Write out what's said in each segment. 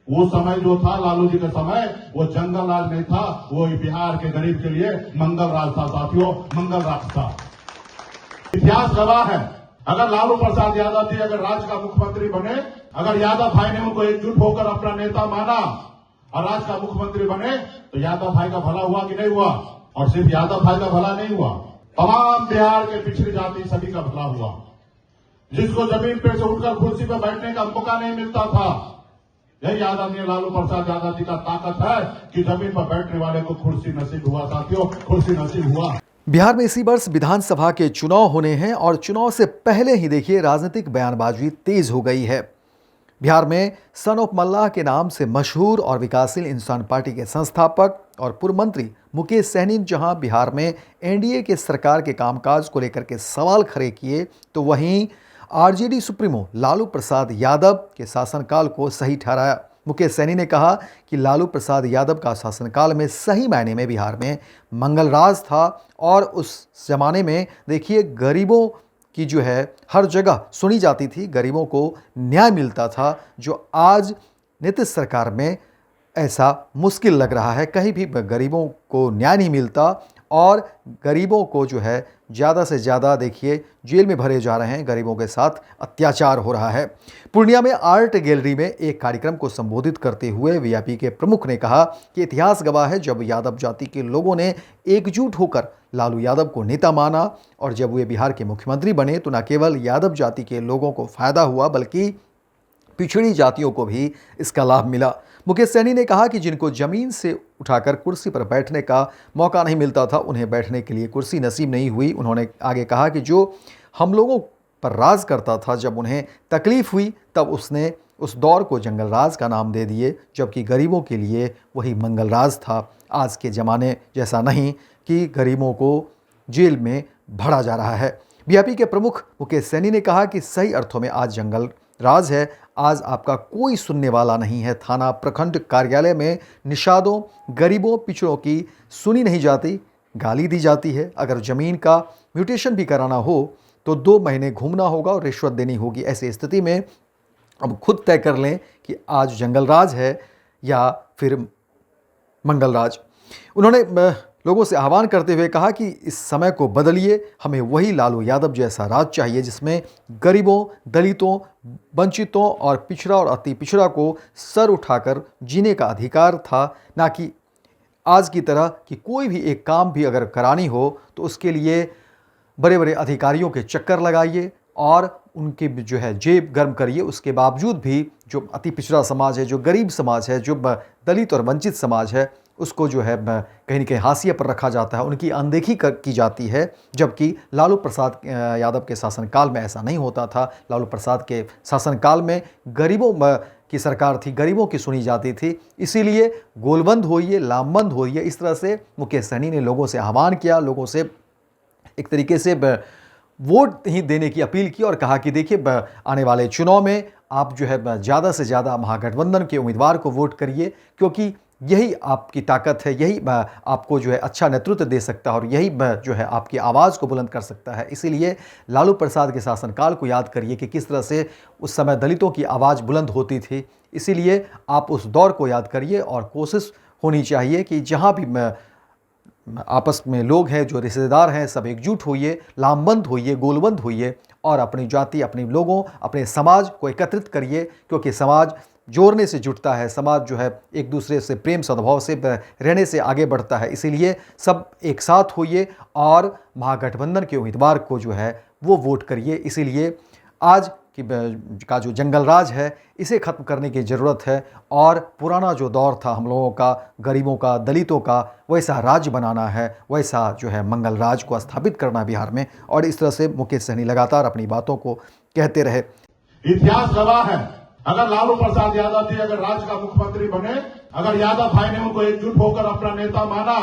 वो समय जो था लालू जी का समय, वो जंगल राज नहीं था, वो बिहार के गरीब के लिए मंगल राज था साथियों, मंगल राज था। इतिहास गवाह है, अगर लालू प्रसाद यादव जी अगर राज्य का मुख्यमंत्री बने, अगर यादव भाई ने उनको एकजुट होकर अपना नेता माना और राज्य का मुख्यमंत्री बने, तो यादव भाई का भला हुआ कि नहीं हुआ? और सिर्फ यादव भाई का भला नहीं हुआ, तमाम बिहार के पिछड़ी जाति सभी का भला हुआ। जिसको जमीन पे से उठकर कुर्सी पर बैठने का मौका नहीं मिलता था, यही आदरणीय लालू प्रसाद यादव जी का ताकत है कि जमीन पर बैठने वाले को कुर्सी नसीब हुआ साथियों, कुर्सी नसीब हुआ। बिहार में इसी वर्ष विधानसभा के चुनाव होने हैं और चुनाव से पहले ही देखिए राजनीतिक बयानबाजी तेज हो गई है। बिहार में सन ऑफ मल्लाह के नाम से मशहूर और विकासशील इंसान पार्टी के संस्थापक और पूर्व मंत्री मुकेश सहनी जहां बिहार में एनडीए के सरकार के कामकाज को लेकर के सवाल खड़े किए, तो वहीं आरजेडी सुप्रीमो लालू प्रसाद यादव के शासनकाल को सही ठहराया। मुकेश सहनी ने कहा कि लालू प्रसाद यादव का शासनकाल में सही मायने में बिहार में मंगल राज था और उस जमाने में देखिए गरीबों की जो है हर जगह सुनी जाती थी, गरीबों को न्याय मिलता था, जो आज नीतीश सरकार में ऐसा मुश्किल लग रहा है। कहीं भी गरीबों को न्याय नहीं मिलता और गरीबों को जो है ज़्यादा से ज़्यादा देखिए जेल में भरे जा रहे हैं, गरीबों के साथ अत्याचार हो रहा है। पूर्णिया में आर्ट गैलरी में एक कार्यक्रम को संबोधित करते हुए वीआईपी के प्रमुख ने कहा कि इतिहास गवाह है, जब यादव जाति के लोगों ने एकजुट होकर लालू यादव को नेता माना और जब वे बिहार के मुख्यमंत्री बने, तो न केवल यादव जाति के लोगों को फायदा हुआ बल्कि पिछड़ी जातियों को भी इसका लाभ मिला। मुकेश सहनी ने कहा कि जिनको जमीन से उठाकर कुर्सी पर बैठने का मौका नहीं मिलता था, उन्हें बैठने के लिए कुर्सी नसीब नहीं हुई। उन्होंने आगे कहा कि जो हम लोगों पर राज करता था, जब उन्हें तकलीफ हुई तब उसने उस दौर को जंगल राज का नाम दे दिए, जबकि गरीबों के लिए वही मंगल राज था। आज के ज़माने जैसा नहीं कि गरीबों को जेल में भरा जा रहा है। बीजेपी के प्रमुख मुकेश सहनी ने कहा कि सही अर्थों में आज जंगल राज है। आज आपका कोई सुनने वाला नहीं है। थाना प्रखंड कार्यालय में निषादों, गरीबों, पिछड़ों की सुनी नहीं जाती, गाली दी जाती है। अगर ज़मीन का म्यूटेशन भी कराना हो तो 2 महीने घूमना होगा और रिश्वत देनी होगी। ऐसी स्थिति में अब खुद तय कर लें कि आज जंगल राज है या फिर मंगल राज। उन्होंने लोगों से आह्वान करते हुए कहा कि इस समय को बदलिए, हमें वही लालू यादव जैसा राज चाहिए जिसमें गरीबों, दलितों, वंचितों और पिछड़ा और अति पिछड़ा को सर उठाकर जीने का अधिकार था, ना कि आज की तरह कि कोई भी एक काम भी अगर करानी हो तो उसके लिए बड़े बड़े अधिकारियों के चक्कर लगाइए और उनके जो है जेब गर्म करिए। उसके बावजूद भी जो अति पिछड़ा समाज है, जो गरीब समाज है, जो दलित और वंचित समाज है, उसको जो है कहीं न कहीं हाशिए पर रखा जाता है, उनकी अनदेखी की जाती है। जबकि लालू प्रसाद यादव के शासनकाल में ऐसा नहीं होता था। लालू प्रसाद के शासनकाल में गरीबों की सरकार थी, गरीबों की सुनी जाती थी। इसीलिए गोलबंद होइए, लामबंद होइए, इस तरह से मुकेश सहनी ने लोगों से आह्वान किया, लोगों से एक तरीके से वोट ही देने की अपील की और कहा कि देखिए आने वाले चुनाव में आप जो है ज़्यादा से ज़्यादा महागठबंधन के उम्मीदवार को वोट करिए, क्योंकि यही आपकी ताकत है, यही आपको जो है अच्छा नेतृत्व दे सकता है और यही जो है आपकी आवाज़ को बुलंद कर सकता है। इसीलिए लालू प्रसाद के शासनकाल को याद करिए कि किस तरह से उस समय दलितों की आवाज़ बुलंद होती थी। इसीलिए आप उस दौर को याद करिए और कोशिश होनी चाहिए कि जहाँ भी आपस में लोग हैं, जो रिश्तेदार हैं, सब एकजुट होइए, लामबंद होइए, गोलबंद होइए और अपनी जाति, अपने लोगों, अपने समाज को एकत्रित करिए, क्योंकि समाज जोड़ने से जुटता है। समाज जो है एक दूसरे से प्रेम सद्भाव से रहने से आगे बढ़ता है। इसीलिए सब एक साथ होइए और महागठबंधन के उम्मीदवार को जो है वो वोट करिए। इसीलिए आज का जो जंगल राज है इसे ख़त्म करने की ज़रूरत है और पुराना जो दौर था हम लोगों का, गरीबों का, दलितों का, वैसा राज्य बनाना है, वैसा जो है मंगल राज को स्थापित करना बिहार में। और इस तरह से मुकेश सहनी लगातार अपनी बातों को कहते रहे। इतिहास गवाह है, अगर लालू प्रसाद यादव जी अगर राज्य का मुख्यमंत्री बने, अगर यादव भाई ने उनको एकजुट होकर अपना नेता माना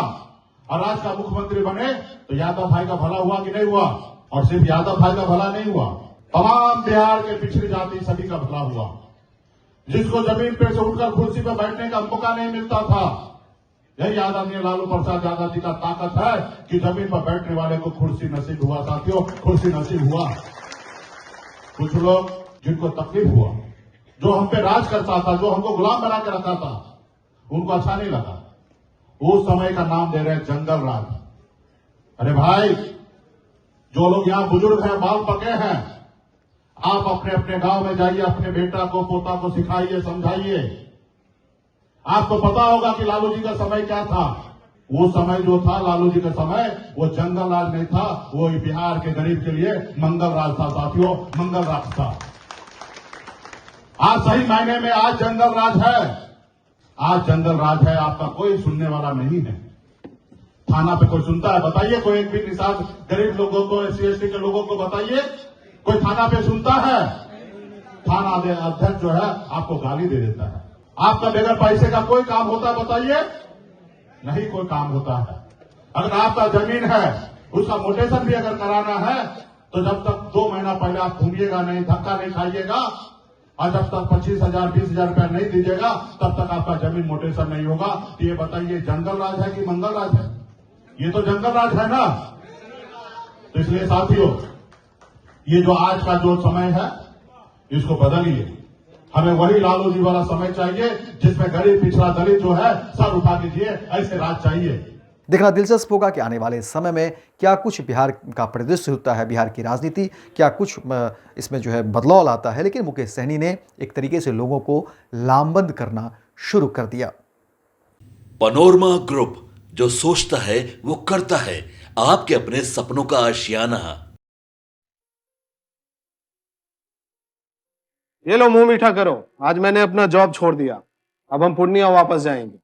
और राज्य का मुख्यमंत्री बने, तो यादव भाई का भला हुआ कि नहीं हुआ? और सिर्फ यादव भाई का भला नहीं हुआ, तमाम बिहार के पिछड़ी जाति सभी का भला हुआ। जिसको जमीन पे से उठकर कुर्सी पर बैठने का मौका नहीं मिलता था, यही आदरणीय लालू प्रसाद यादव जी का ताकत है कि जमीन पर बैठने वाले को कुर्सी नसीब हुआ साथियों, कुर्सी नसीब हुआ। कुछ लोग जिनको तकलीफ हुआ, जो हम पे राज करता था, जो हमको गुलाम बना के रखा था, उनको अच्छा नहीं लगा। उस समय का नाम दे रहे हैं जंगल राज। अरे भाई, जो लोग यहां बुजुर्ग हैं, बाल पके हैं, आप अपने अपने गांव में जाइए, अपने बेटा को पोता को सिखाइए, समझाइए। आपको पता होगा कि लालू जी का समय क्या था। वो समय जो था लालू जी का समय, वो जंगल राज नहीं था, वो बिहार के गरीब के लिए मंगल राज था साथियों, मंगल राज था। आज सही मायने में आज जंगल राज है। आज जंगल राज है, आपका कोई सुनने वाला नहीं है। थाना पे कोई सुनता है? बताइए, कोई एक भी निषाद गरीब लोगों को, SC/ST के लोगों को बताइए, कोई थाना पे सुनता है? थाना अध्यक्ष जो है आपको गाली दे देता है। आपका बगैर पैसे का कोई काम होता है? बताइए, नहीं कोई काम होता है। अगर आपका जमीन है, उसका मोटेशन भी अगर कराना है, तो जब तक 2 महीना पहले आप घूमिएगा नहीं, धक्का नहीं खाइएगा, और जब तक 25,000 20,000 रुपया नहीं दीजिएगा, तब तक आपका जमीन मोटेशन नहीं होगा। तो ये बताइए, जंगल राज है कि मंगल राज है? ये तो जंगल राज है ना। तो इसलिए साथियों, ये जो आज का जो समय है, इसको बदलिए। हमें वही लालू जी वाला समय चाहिए, जिसमें गरीब पिछड़ा दलित जो है सर उठा के जिए, ऐसे राज चाहिए। देखना दिलचस्प होगा कि आने वाले समय में क्या कुछ बिहार का परिदृश्य होता है, बिहार की राजनीति क्या कुछ इसमें जो है बदलाव लाता है। लेकिन मुकेश सहनी ने एक तरीके से लोगों को लामबंद करना शुरू कर दिया। पैनोरमा ग्रुप, जो सोचता है वो करता है। आपके अपने सपनों का आशियाना। ये लो, मुंह मीठा करो। आज मैंने अपना जॉब छोड़ दिया, अब हम पूर्णिया वापस जाएंगे।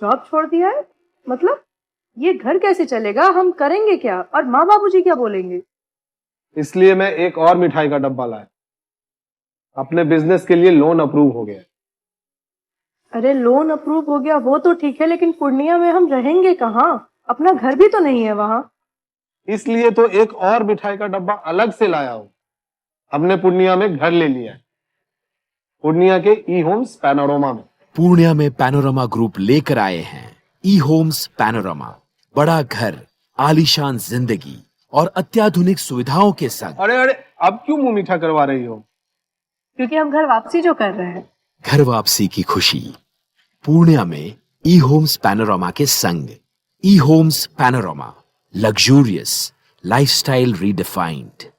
जॉब छोड़ दिया है? मतलब ये घर कैसे चलेगा? हम करेंगे क्या? और माँ बाबूजी क्या बोलेंगे? इसलिए मैं एक और मिठाई का डब्बा लाया। अपने बिजनेस के लिए लोन अप्रूव हो गया। अरे लोन अप्रूव हो गया वो तो ठीक है, लेकिन पूर्णिया में हम रहेंगे कहाँ? अपना घर भी तो नहीं है वहां। इसलिए तो एक और मिठाई का डब्बा अलग से लाया हूं। हमने पूर्णिया में घर ले लिया है, पूर्णिया के ई-होम्स पैनोरमा में। पूर्णिया में पैनोरमा ग्रुप लेकर आए हैं ई-होम्स पैनोरमा। बड़ा घर, आलीशान जिंदगी और अत्याधुनिक सुविधाओं के संग। अरे अरे, अब क्यों मुंह मीठा करवा रही हो? क्योंकि हम घर वापसी जो कर रहे हैं। घर वापसी की खुशी पूर्णिया में ई-होम्स पैनोरमा के संग। ई-होम्स पैनोरमा, लग्जूरियस लाइफस्टाइल रीडिफाइंड।